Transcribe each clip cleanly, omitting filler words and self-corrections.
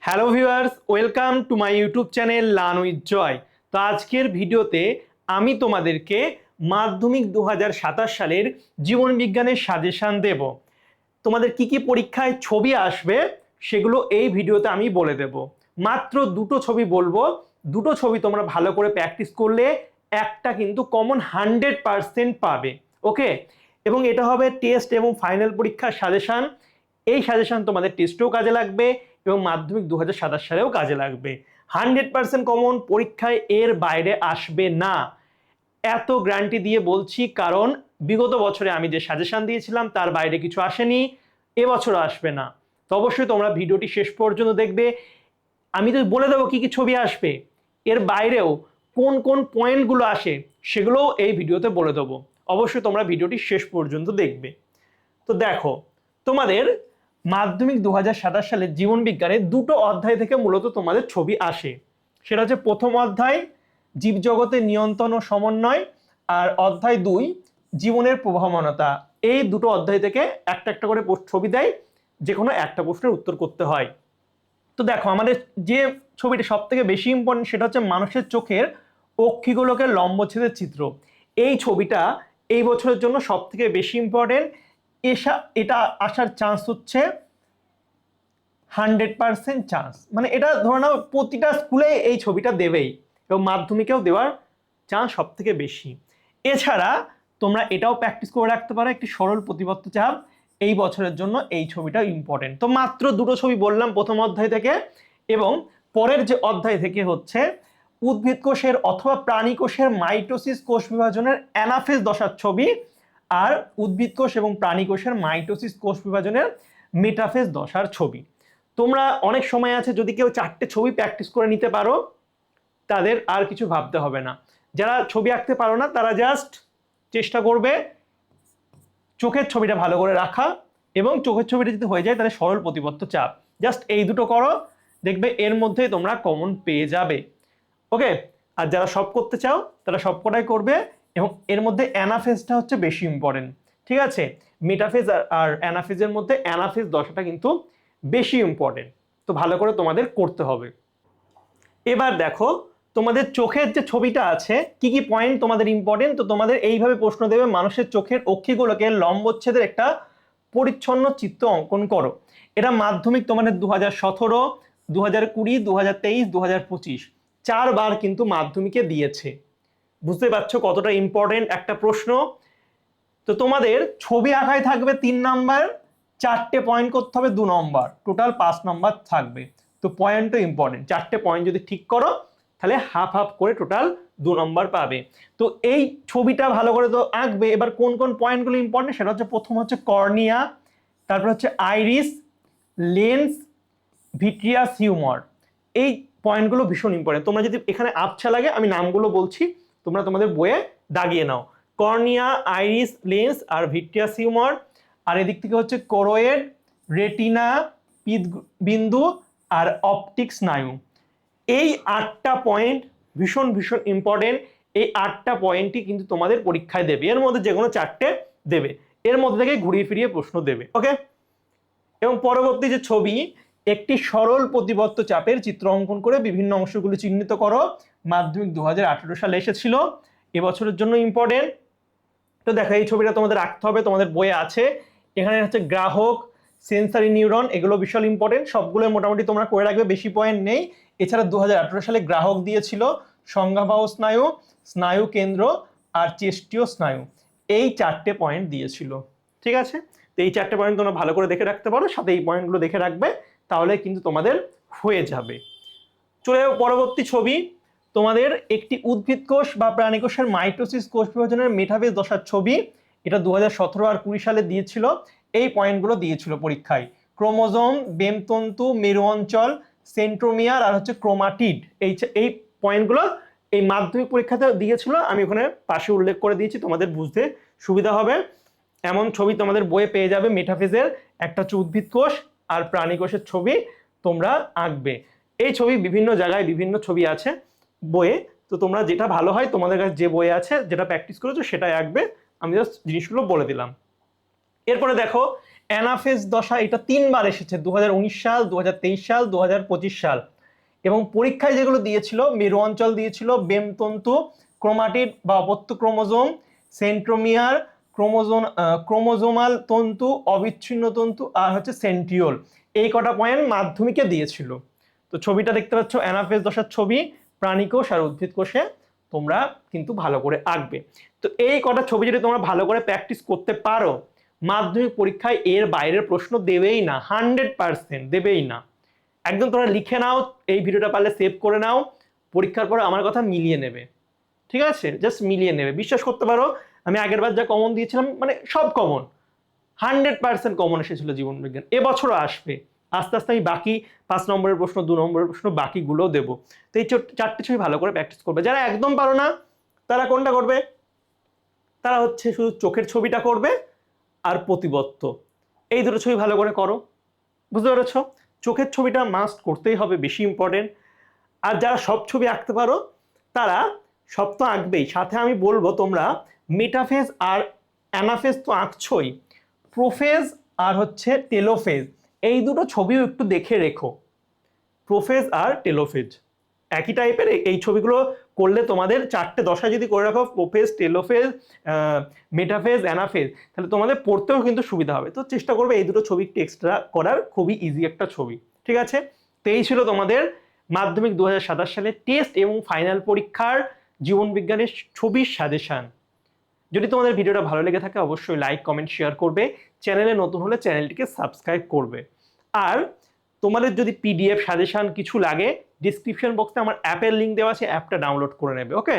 Hello viewers, welcome to my YouTube channel learn with Joy. তো আজকের ভিডিওতে আমি তোমাদেরকে মাধ্যমিক 2027 সালের জীবন বিজ্ঞানের সাজেশন দেব। তোমাদের কি কি পরীক্ষায় ছবি আসবে সেগুলো এই ভিডিওতে আমি বলে দেব। মাত্র দুটো ছবি বলবো, দুটো ছবি তোমরা ভালো করে প্র্যাকটিস করলে একটা কিন্তু কমন 100% পাবে। ওকে, এবং এটা হবে টেস্ট এবং ফাইনাল পরীক্ষার সাজেশন। এই সাজেশন তোমাদের টেস্টেও কাজে লাগবে এবং মাধ্যমিক 2027 সালেও কাজে লাগবে। 100% কমন, পরীক্ষায় এর বাইরে আসবে না, এত গ্যারান্টি দিয়ে বলছি। কারণ বিগত বছরে আমি যে সাজেশন দিয়েছিলাম তার বাইরে কিছু আসেনি, এবছরও আসবে না। তো অবশ্যই তোমরা ভিডিওটি শেষ পর্যন্ত দেখবে। আমি তো বলে দেবো কি কি ছবি আসবে, এর বাইরেও কোন কোন পয়েন্টগুলো আসে সেগুলোও এই ভিডিওতে বলে দেবো। অবশ্যই তোমরা ভিডিওটি শেষ পর্যন্ত দেখবে। তো দেখো, তোমাদের মাধ্যমিক 2027 সালের জীবন বিজ্ঞানের দুটো অধ্যায় থেকে মূলত তোমাদের ছবি আসে। সেটা হচ্ছে প্রথম অধ্যায় জীবজগতের নিয়ন্ত্রণ ও সমন্বয়, আর অধ্যায় 2 জীবনের প্রবাহমানতা। এই দুটো অধ্যায় থেকে একটা একটা করে ছবি দেয়, যে কোনো একটা প্রশ্নের উত্তর করতে হয়। তো দেখো, আমাদের যে ছবিটা সব থেকে বেশি ইম্পর্টেন্ট সেটা হচ্ছে মানুষের চোখের অক্ষিগোলকের লম্বচ্ছেদের চিত্র। এই ছবিটা এই বছরের জন্য সব থেকে বেশি ইম্পর্টেন্ট। এটা আসার চান্স হচ্ছে 100% চান্স, মানে এটা ধরে নাও প্রতিটা স্কুলে এই ছবিটা দেবেই এবং মাধ্যমিকেও দেওয়ার চান্স সব থেকে বেশি। এছাড়া তোমরা এটাও প্র্যাকটিস করে রাখতে পারো, একটি সরল প্রতিপত্ত চাপ এই বছরের জন্য এই ছবিটা ইম্পর্টেন্ট। তো মাত্র দুটো ছবি বললাম প্রথম অধ্যায় থেকে, এবং পরের যে অধ্যায় থেকে হচ্ছে উদ্ভিদ কোষের অথবা প্রাণী কোষের মাইটোসিস কোষ বিভাজনের অ্যানাফেজ দশার ছবি, আর উদ্ভিদ কোষ এবং প্রাণী কোষের মাইটোসিস কোষ বিভাজনের মেটাফেজ দশার ছবি। তোমরা অনেক সময় আছে, যদি কেউ 4টে ছবি প্র্যাকটিস করে নিতে পারো তাদের আর কিছু ভাবতে হবে না। যারা ছবি আঁকতে পারো না তারা জাস্ট চেষ্টা করবে চোখের ছবিটা ভালো করে রাখা, এবং চোখের ছবিটা যদি হয়ে যায় তাহলে সরল প্রতিপত্ত চাপ, জাস্ট এই দুটো করো, দেখবে এর মধ্যেই তোমরা কমন পেয়ে যাবে। ওকে, আর যারা সব করতে চাও তারা সব কটাই করবে, এবং এর মধ্যে অ্যানাফেজটা হচ্ছে বেশি ইম্পর্টেন্ট। ঠিক আছে, মেটাফেজ আর অ্যানাফেজের মধ্যে অ্যানাফেজ দশাটা কিন্তু বেশি ইম্পর্টেন্ট। তো ভালো করে তোমাদের করতে হবে। এবার দেখো, তোমাদের চোখের যে ছবিটা আছে কি কি পয়েন্ট তোমাদের ইম্পর্টেন্ট। তো তোমাদের এইভাবে প্রশ্ন দেবে, মানুষের চোখের অক্ষিগোলকের লম্বচ্ছেদের একটা পরিচ্ছন্ন চিত্র অঙ্কন করো। এটা মাধ্যমিক তোমাদের 2017, 2020, 2023, 2025 4বার কিন্তু মাধ্যমিকে দিয়েছে। বুঝতে পারছো কতটা ইম্পর্টেন্ট একটা প্রশ্ন। তো তোমাদের ছবি আঁকায় থাকবে 3 নাম্বার, 4টে পয়েন্ট করতে হবে 2 নম্বর, টোটাল 5 নম্বর থাকবে। তো পয়েন্টও ইম্পর্টেন্ট, 4টে পয়েন্ট যদি ঠিক করো তাহলে হাফ হাফ করে টোটাল 2 নম্বর পাবে। তো এই ছবিটা ভালো করে তো আঁকবে। এবার কোন কোন পয়েন্টগুলো ইম্পর্টেন্ট সেটা হচ্ছে, প্রথম হচ্ছে কর্নিয়া, তারপর হচ্ছে আইরিস, লেন্স, ভিট্রিয়াস হিউমার। এই পয়েন্টগুলো ভীষণ ইম্পর্টেন্ট। তোমরা যদি এখানে আবছা লাগে আমি নামগুলো বলছি, তোমরা তোমাদের বইয়ে দাগিয়ে নাও। কর্নিয়া, আইরিস, লেন্স আর ভিট্রিয়াস হিউমার। আর এদিক থেকে হচ্ছে কোরোয়েড, রেটিনা, বিন্দু আর অপটিক স্নায়ু। এই 8টা পয়েন্ট ভীষণ ভীষণ ইম্পর্টেন্ট। এই 8টা পয়েন্টই কিন্তু তোমাদের পরীক্ষায় দেবে, এর মধ্যে যে কোনো 4টে দেবে, এর মধ্যে থেকে ঘুরিয়ে ফিরিয়ে প্রশ্ন দেবে। ওকে, এবং পরবর্তী যে ছবি, একটি সরল প্রতিপত্ত চাপের চিত্র অঙ্কন করে বিভিন্ন অংশগুলি চিহ্নিত করো। মাধ্যমিক 2018 সালে এসেছিল, এবছরের জন্য ইম্পর্টেন্ট। তো দেখো, এই ছবিটা তোমাদের রাখতে হবে, তোমাদের বইয়ে আছে। এখানে হচ্ছে গ্রাহক, সেন্সারি নিউরন, এগুলো বিশাল ইম্পর্টেন্ট। সবগুলো মোটামুটি তোমরা করে রাখবে, বেশি পয়েন্ট নেই। এছাড়া 2018 সালে গ্রাহক দিয়েছিল, সংজ্ঞাবাহ স্নায়ু, স্নায়ু কেন্দ্র আর চেষ্টীয় স্নায়ু। এই 4টে পয়েন্ট দিয়েছিল। ঠিক আছে, তো এই 4টে পয়েন্ট তোমরা ভালো করে দেখে রাখতে পারো, সাথে এই পয়েন্টগুলো দেখে রাখবে, তাহলে কিন্তু তোমাদের হয়ে যাবে। চলে যাবো পরবর্তী ছবি। তোমাদের একটি উদ্ভিদ কোষ বা প্রাণী কোষের মাইটোসিস কোষ বিভাজনের মেটাফেজ দশার ছবি। এটা 2017 আর 20 সালে দিয়েছিল। এই পয়েন্টগুলো দিয়েছিল পরীক্ষায়, ক্রোমোজোম, বেমতন্তু, মেরু অঞ্চল, সেন্ট্রোমিয়ার আর হচ্ছে ক্রোমাটিড। এই পয়েন্টগুলো এই মাধ্যমিক পরীক্ষাতে দিয়েছিল, আমি ওখানে পাশে উল্লেখ করে দিয়েছি, তোমাদের বুঝতে সুবিধা হবে। এমন ছবি তোমাদের বইয়ে পেয়ে যাবে, মেটাফেজের একটা হচ্ছে উদ্ভিদ কোষ আর প্রাণী কোষের ছবি তোমরা আঁকবে। এই ছবি বিভিন্ন জায়গায় বিভিন্ন ছবি আছে বইয়ে, তো তোমরা যেটা ভালো হয় তোমাদের কাছে যে বই আছে, যেটা প্র্যাকটিস করেছো সেটাই আঁকবে। আমি জাস্ট জিনিসগুলো বলে দিলাম। এরপরে দেখো, অ্যানাফেজ দশা এটা 3বার এসেছে, 2019 সাল, 2023 সাল, 2025 সাল। এবং পরীক্ষায় যেগুলো দিয়েছিল, মেরু অঞ্চল দিয়েছিল, বেমতন্তু, ক্রোমাটিড বা অপত্য ক্রোমোজোম, সেন্ট্রোমিয়ার, ক্রোমোজোমাল তন্তু, অবিচ্ছিন্ন তন্তু, আর হচ্ছে সেন্ট্রিওল। এই কটা পয়েন্ট মাধ্যমিকে দিয়েছিল। তো ছবিটা দেখতে পাচ্ছ অ্যানাফেজ দশার ছবি, প্রাণীকোষ আর উদ্ভিদ কোষে, তোমরা কিন্তু ভালো করে আঁকবে। তো এই কটা ছবি যদি তোমরা ভালো করে প্র্যাকটিস করতে পারো, মাধ্যমিক পরীক্ষায় এর বাইরের প্রশ্ন দেবেই না, 100% দেবেই না। একদম তোমরা লিখে নাও, এই ভিডিওটা পারলে সেভ করে নাও, পরীক্ষার পরে আমার কথা মিলিয়ে নেবে, ঠিক আছে? জাস্ট মিলিয়ে নেবে, বিশ্বাস করতে পারো। আমি আগের বার যা কমন দিয়েছিলাম, মানে সব কমন, 100% কমন এসেছিল জীবন বিজ্ঞান, এবছরও আসবে। আস্তে আস্তে আমি বাকি 5 নম্বরের প্রশ্ন, 2 নম্বরের প্রশ্ন বাকিগুলোও দেবো। তো এই 4টে ছবি ভালো করে প্র্যাকটিস করবে। যারা একদম পারো না, তারা কোনটা করবে? তারা হচ্ছে শুধু চোখের ছবিটা করবে আর প্রতিবত্ত, এই দুটো ছবি ভালো করে করো। বুঝতে পেরেছ? চোখের ছবিটা মাস্ট করতেই হবে, বেশি ইম্পর্টেন্ট। আর যারা সব ছবি আঁকতে পারো, তারা সব তো আঁকবেই, সাথে আমি বলবো তোমরা মেটাফেজ আর অ্যানাফেজ তো আঁকছোই, প্রোফেজ আর হচ্ছে টেলোফেজ, এই দুটো ছবিও একটু দেখে রেখো। প্রোফেজ আর টেলোফেজ একই টাইপের, এই ছবিগুলো করলে তোমাদের 4টে দশা যদি করে রাখো, প্রোফেজ, টেলোফেজ, মেটাফেজ, অ্যানাফেজ, তাহলে তোমাদের পড়তেও কিন্তু সুবিধা হবে। তো চেষ্টা করবে এই দুটো ছবি একটু এক্সট্রা করার, খুবই ইজি একটা ছবি, ঠিক আছে? তো এই ছিল তোমাদের মাধ্যমিক 2027 সালে টেস্ট এবং ফাইনাল পরীক্ষার জীবনবিজ্ঞানের ছবির সাজেশন। যদি তোমাদের ভিডিওটা ভালো লেগে থাকে, অবশ্যই লাইক, কমেন্ট, শেয়ার করবে। চ্যানেলে নতুন হলে চ্যানেলটিকে সাবস্ক্রাইব করবে। আর তোমাদের যদি পিডিএফ সাজেশন কিছু লাগে, ডিসক্রিপশন বক্সে আমার অ্যাপের লিঙ্ক দেওয়া আছে, অ্যাপটা ডাউনলোড করে নেবে, ওকে?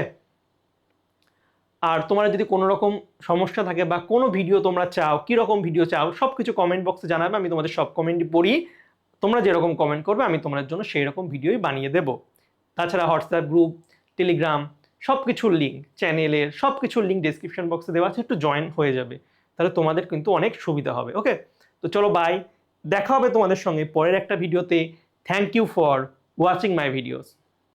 আর তোমার যদি কোনো রকম সমস্যা থাকে বা কোনো ভিডিও তোমরা চাও, কীরকম ভিডিও চাও, সব কিছু কমেন্ট বক্সে জানাবে, আমি তোমাদের সব কমেন্টই পড়ি। তোমরা যেরকম কমেন্ট করবে আমি তোমাদের জন্য সেই রকম ভিডিওই বানিয়ে দেবো। তাছাড়া হোয়াটসঅ্যাপ গ্রুপ, টেলিগ্রাম, সব কিছুর লিঙ্ক, চ্যানেলের সব কিছুর লিঙ্ক ডিসক্রিপশন বক্সে দেওয়া আছে, একটু জয়েন হয়ে যাবে, তাহলে তোমাদের কিন্তু অনেক সুবিধা হবে, ওকে? তো চলো বাই, দেখা হবে তোমাদের সঙ্গে পরের একটা ভিডিওতে। Thank you for watching my videos.